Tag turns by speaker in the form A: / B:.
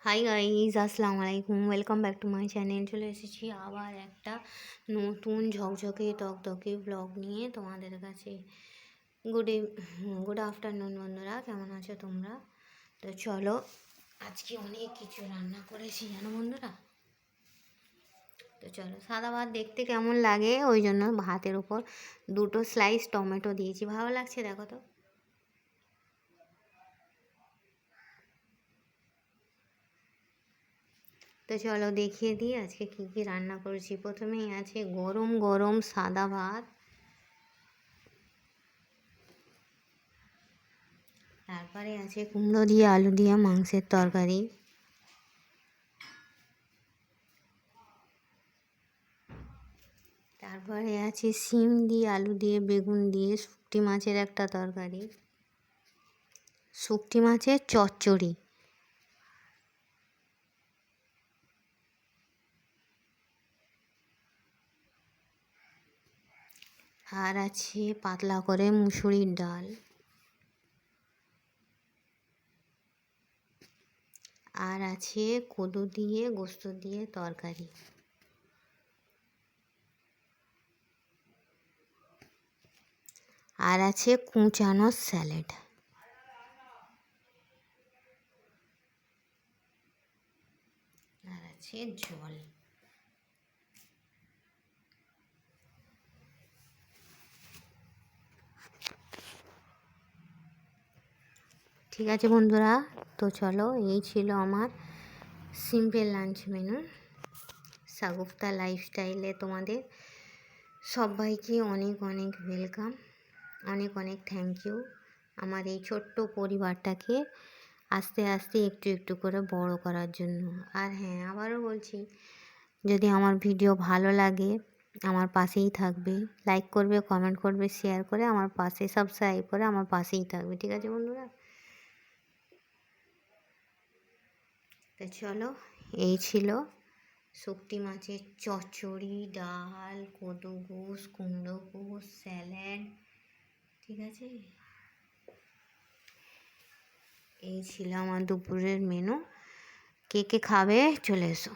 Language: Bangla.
A: হাই গাইজ, আসসালামু আলাইকুম। Welcome back to my channel. চলে এসেছি আবার একটা নতুন ঝকঝকে তকতকে ব্লগ নিয়ে তোমাদের কাছে। গুড আফটারনুন বন্ধুরা, কেমন আছো তোমরা? তো চলো, আজকে অনেক কিছু রান্না করেছি জানো বন্ধুরা। তো চলো, সাদা ভাত দেখতে কেমন লাগে ওই জন্য ভাতের উপর দুটো স্লাইস টমেটো দিয়েছি। ভালো লাগছে দেখো তো। তো চলো দেখিয়ে দিই আজকে কী কী রান্না করেছি। প্রথমেই আছে গরম গরম সাদা ভাত, তারপরে আছে কুমড়ো দিয়ে আলু দিয়ে মাংসের তরকারি, তারপরে আছে শিম দিয়ে আলু দিয়ে বেগুন দিয়ে শুকটি মাছের একটা তরকারি, শুকটি মাছের চচ্চড়ি, আর আছে পাতলা করে মুসুরির ডাল, আর আছে কদু দিয়ে গোস্ত দিয়ে তরকারি, আর আছে কুচানো স্যালাড, আর আছে জল। ঠিক আছে বন্ধুরা, তো চলো এই ছিল আমার সিম্পল লাঞ্চ মেনু। শাগুফতা লাইফস্টাইলে তোমাদের সবাইকে অনেক অনেক ওয়েলকাম, অনেক অনেক থ্যাংক ইউ আমার এই ছোট্ট পরিবারটাকে আস্তে আস্তে একটু একটু করে বড় করার জন্য। আর হ্যাঁ, আবারও বলছি, যদি আমার ভিডিও ভালো লাগে আমার পাশেই থাকবে, লাইক করবে, কমেন্ট করবে, শেয়ার করে আমার পাশে সাবস্ক্রাইব করে আমার পাশেই থাকবে। ঠিক আছে বন্ধুরা, তো চলো এই ছিল শুকটি মাছের চচ্চড়ি, ডাল, কদু গোস, কুমড়ো গোস, স্যালাড। ঠিক আছে, এই ছিল আমার দুপুরের মেনু। কে কে খাবে চলে এসো।